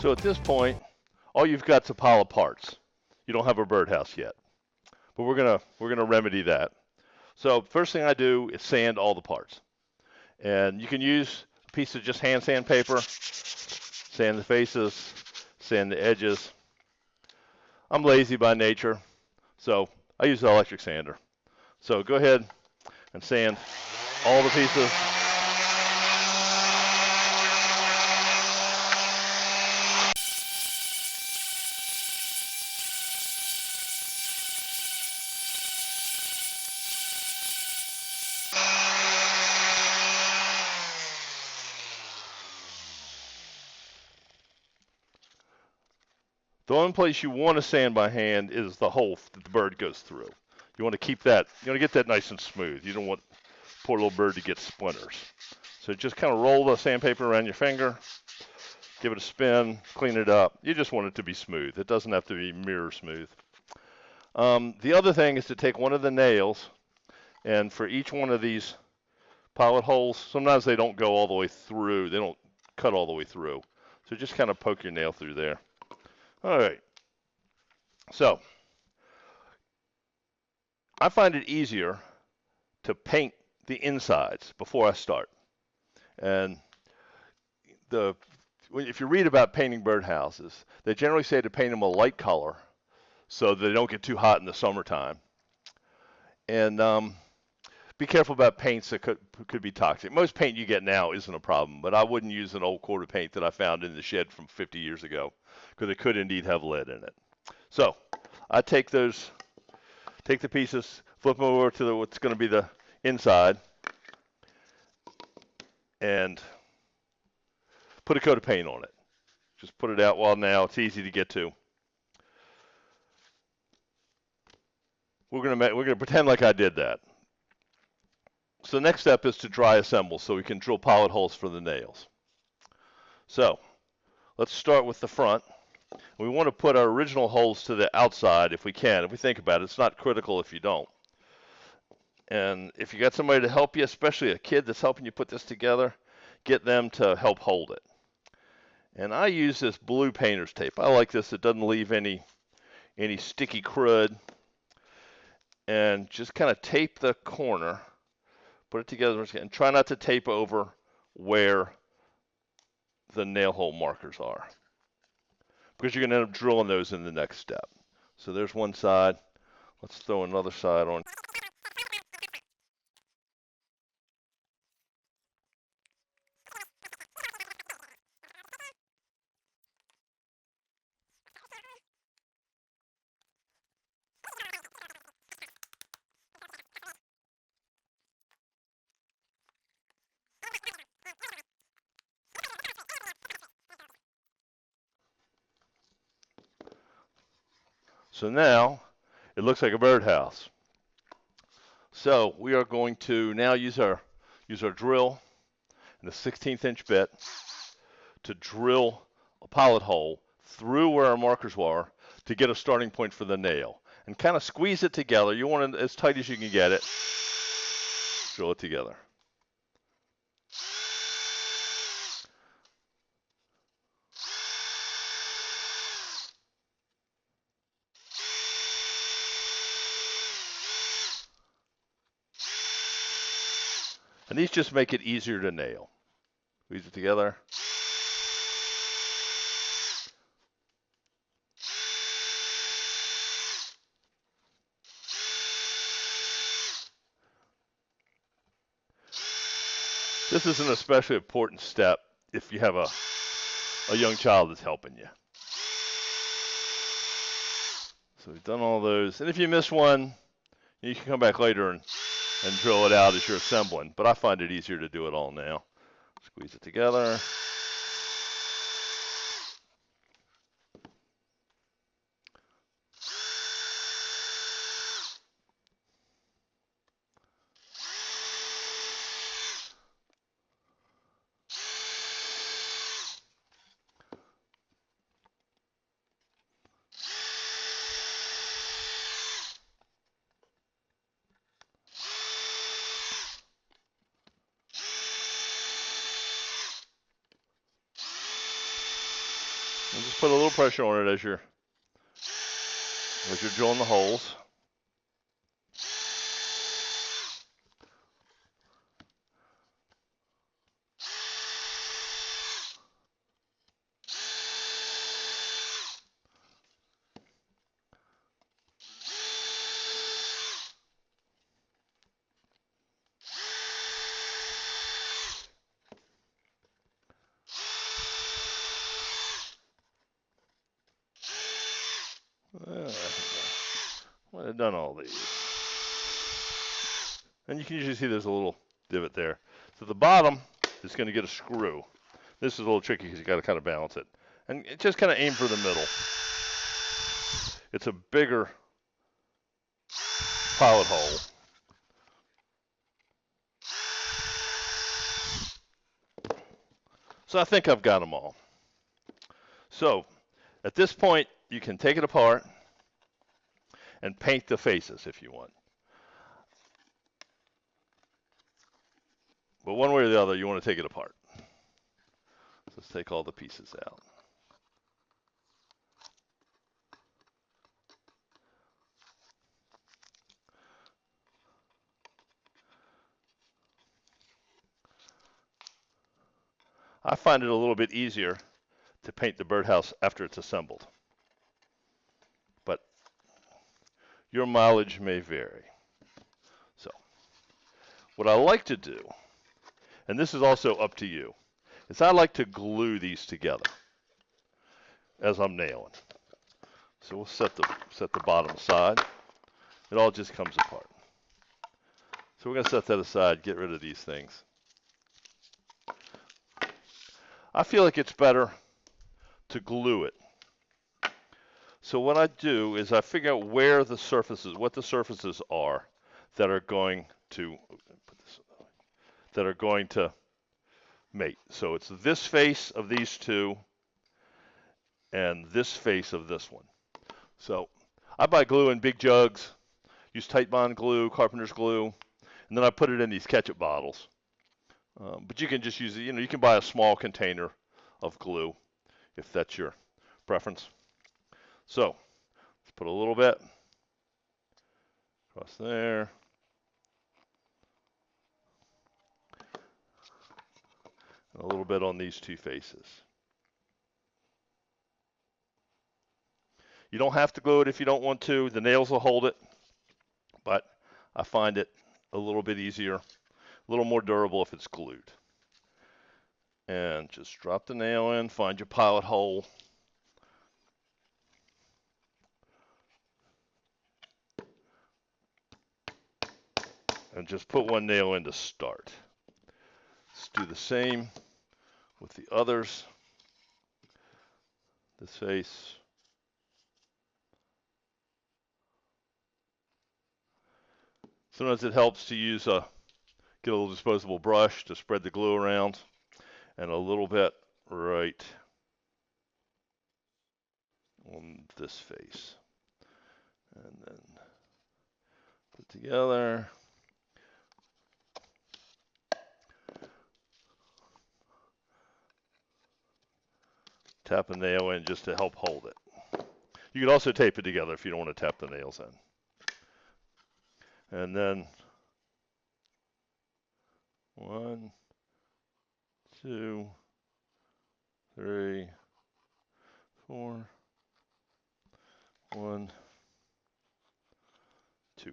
So at this point, all you've got is a pile of parts. You don't have a birdhouse yet, but we're gonna remedy that. So first thing I do is sand all the parts, and you can use a piece of just hand sandpaper, sand the faces, sand the edges. I'm lazy by nature, so I use the electric sander. So go ahead and sand all the pieces. The only place you want to sand by hand is the hole that the bird goes through. You want to keep that, you want to get that nice and smooth. You don't want poor little bird to get splinters. So just kind of roll the sandpaper around your finger, give it a spin, clean it up. You just want it to be smooth. It doesn't have to be mirror smooth. The other thing is to take one of the nails, and for each one of these pilot holes, sometimes they don't go all the way through. They don't cut all the way through. So just kind of poke your nail through there. All right. So I find it easier to paint the insides before I start. And if you read about painting birdhouses, they generally say to paint them a light color so that they don't get too hot in the summertime. And be careful about paints that could be toxic. Most paint you get now isn't a problem, but I wouldn't use an old quarter paint that I found in the shed from 50 years ago because it could indeed have lead in it. So I take the pieces, flip them over to what's going to be the inside, and put a coat of paint on it. Just put it out while now. It's easy to get to. We're gonna pretend like I did that. So the next step is to dry assemble so we can drill pilot holes for the nails. So let's start with the front. We want to put our original holes to the outside if we can. If we think about it, it's not critical if you don't. And if you got somebody to help you, especially a kid that's helping you put this together, get them to help hold it. And I use this blue painter's tape. I like this. It doesn't leave any sticky crud. And just kind of tape the corner, put it together, and try not to tape over where the nail hole markers are, because you're going to end up drilling those in the next step. So there's one side. Let's throw another side on. So now it looks like a birdhouse. So we are going to now use our drill and a 1/16 inch bit to drill a pilot hole through where our markers were to get a starting point for the nail, and kind of squeeze it together. You want it as tight as you can get it. Drill it together. And these just make it easier to nail. Squeeze it together. This is an especially important step if you have a young child that's helping you. So we've done all those. And if you miss one, you can come back later and drill it out as you're assembling. But I find it easier to do it all now. Squeeze it together. Just put a little pressure on it as you're drilling the holes. Well, I've done all these. And you can usually see there's a little divot there. So the bottom is going to get a screw. This is a little tricky because you got to kind of balance it. And just kind of aim for the middle. It's a bigger pilot hole. So I think I've got them all. So at this point, you can take it apart and paint the faces if you want. But one way or the other, you want to take it apart. So let's take all the pieces out. I find it a little bit easier to paint the birdhouse after it's assembled. But your mileage may vary. So what I like to do, and this is also up to you, is I like to glue these together as I'm nailing. So we'll set the bottom aside. It all just comes apart. So we're going to set that aside, get rid of these things. I feel like it's better to glue it. So what I do is I figure out where the surfaces, what the surfaces are that are going to mate. So it's this face of these two and this face of this one. So I buy glue in big jugs, use Tight Bond glue, carpenter's glue, and then I put it in these ketchup bottles. But you can just use it, you can buy a small container of glue if that's your preference. So let's put a little bit across there. And a little bit on these two faces. You don't have to glue it if you don't want to. The nails will hold it, but I find it a little bit easier, a little more durable if it's glued. And just drop the nail in, find your pilot hole. And just put one nail in to start. Let's do the same with the others. This face. Sometimes it helps to get a little disposable brush to spread the glue around, and a little bit right on this face. And then put together. Tap a nail in just to help hold it. You could also tape it together if you don't want to tap the nails in. And then 1, 2, 3, 4, 1, 2.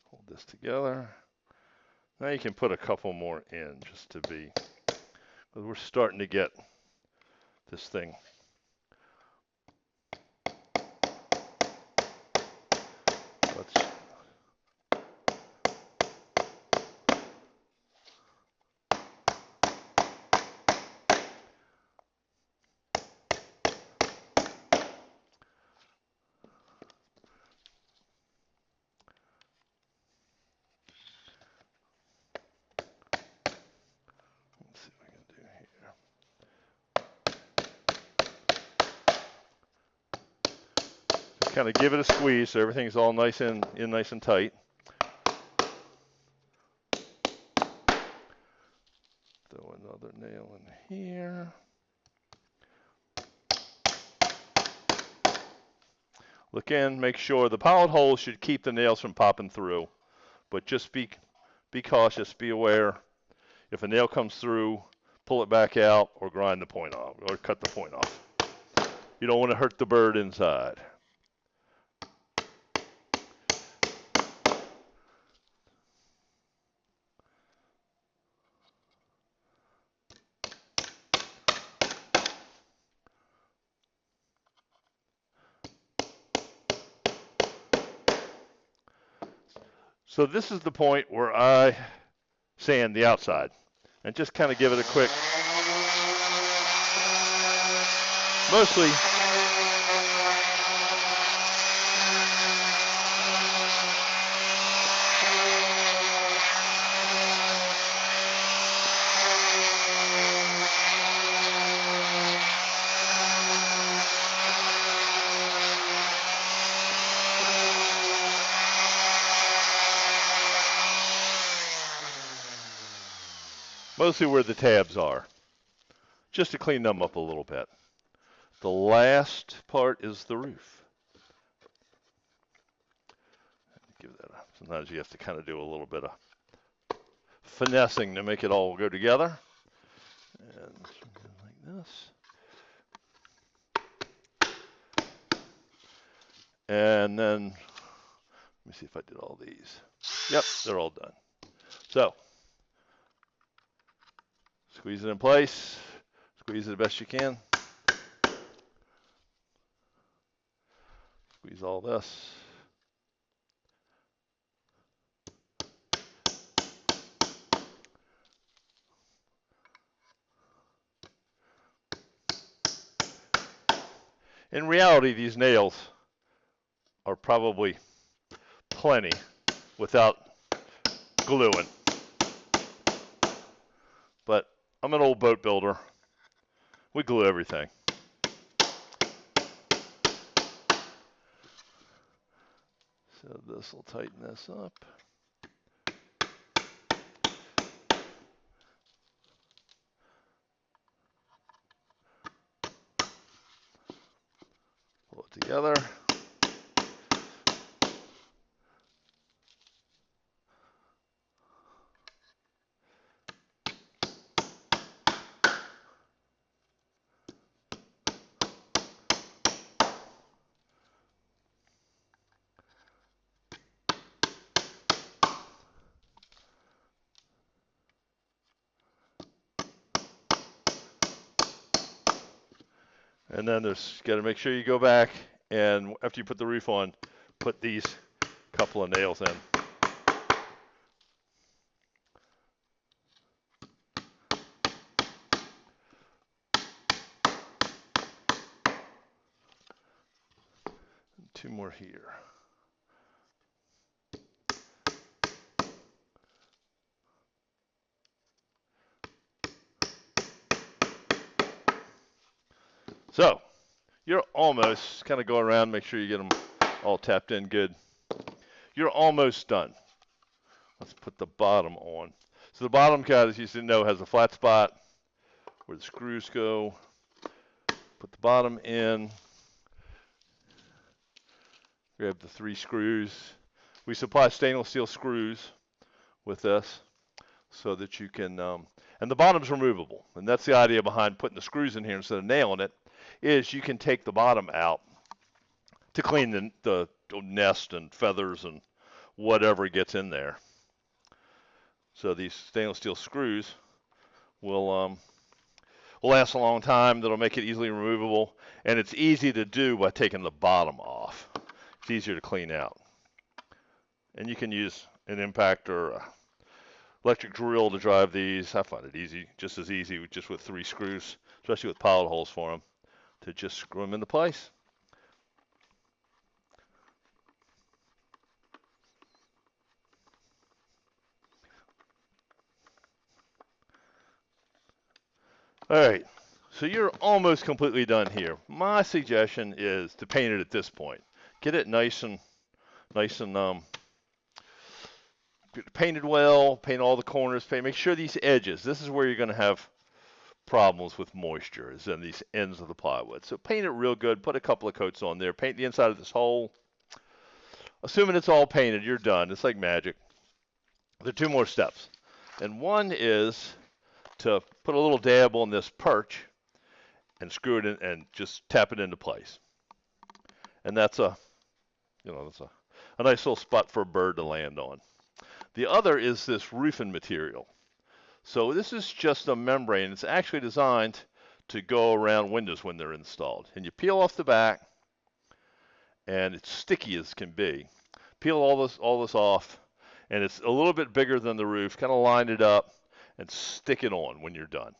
Hold this together. Now you can put a couple more in just to be, because we're starting to get this thing. Let's see, kind of give it a squeeze so everything's all nice and nice and tight. Throw another nail in here. Look in, make sure the pilot holes should keep the nails from popping through, but just be cautious, be aware. If a nail comes through, pull it back out or grind the point off or cut the point off. You don't want to hurt the bird inside. So this is the point where I sand the outside and just kind of give it a quick, mostly where the tabs are, just to clean them up a little bit. The last part is the roof. Give that a, sometimes you have to kind of do a little bit of finessing to make it all go together. And like this. And then, let me see if I did all these. Yep, they're all done. So, squeeze it in place. Squeeze it the best you can. Squeeze all this. In reality, these nails are probably plenty without gluing. But I'm an old boat builder. We glue everything. So this will tighten this up. Pull it together. And then there's got to make sure you go back and after you put the roof on, put these couple of nails in. And 2 more here. So you're almost, kind of go around, make sure you get them all tapped in good. You're almost done. Let's put the bottom on. So the bottom, guys, as you should know, has a flat spot where the screws go. Put the bottom in. Grab the 3 screws. We supply stainless steel screws with this so that you can, and the bottom's removable. And that's the idea behind putting the screws in here instead of nailing it, is you can take the bottom out to clean the nest and feathers and whatever gets in there. So these stainless steel screws will last a long time. That'll make it easily removable, and it's easy to do by taking the bottom off. It's easier to clean out. And you can use an impact or electric drill to drive these. I find it easy, just as easy, just with 3 screws, especially with pilot holes for them, to just screw them into place. All right, so you're almost completely done here. My suggestion is to paint it at this point. Get it nice and painted well. Paint all the corners. Make sure these edges. This is where you're going to have problems with moisture, is in these ends of the plywood. So paint it real good. Put a couple of coats on there. Paint the inside of this hole. Assuming it's all painted, you're done. It's like magic. There are two more steps, and one is to put a little dab on this perch and screw it in and just tap it into place. And that's a nice little spot for a bird to land on. The other is this roofing material. So this is just a membrane. It's actually designed to go around windows when they're installed. And you peel off the back, and it's sticky as can be. Peel all this off, and it's a little bit bigger than the roof. Kind of line it up and stick it on when you're done.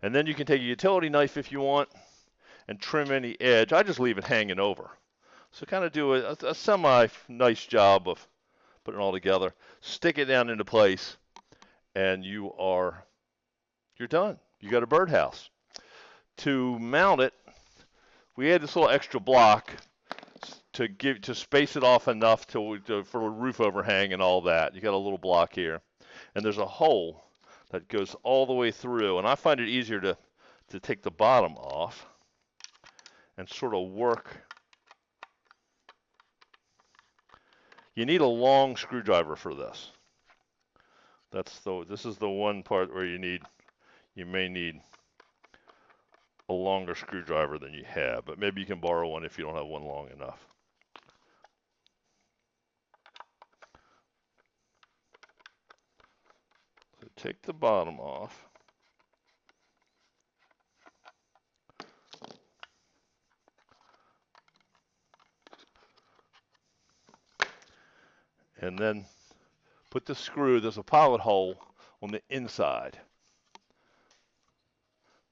And then you can take a utility knife if you want and trim any edge. I just leave it hanging over. So kind of do a semi-nice job of putting it all together. Stick it down into place, and you're done. You got a birdhouse. To mount it, we had this little extra block to space it off enough for a roof overhang and all that. You got a little block here, and there's a hole that goes all the way through. And I find it easier to take the bottom off and sort of work. You need a long screwdriver for this. This is the one part where you may need a longer screwdriver than you have, but maybe you can borrow one if you don't have one long enough. So take the bottom off. And then put the screw, there's a pilot hole on the inside.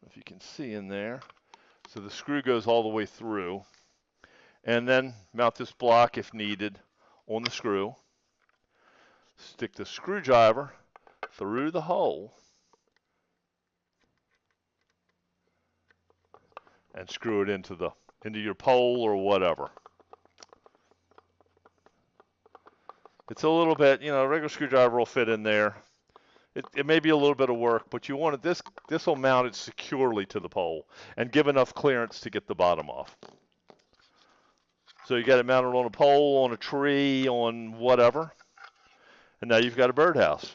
If you can see in there. So the screw goes all the way through. And then mount this block if needed on the screw. Stick the screwdriver through the hole and screw it into your pole or whatever. It's a little bit, a regular screwdriver will fit in there. It may be a little bit of work, but you want it, this will mount it securely to the pole and give enough clearance to get the bottom off. So you got it mounted on a pole, on a tree, on whatever, and now you've got a birdhouse.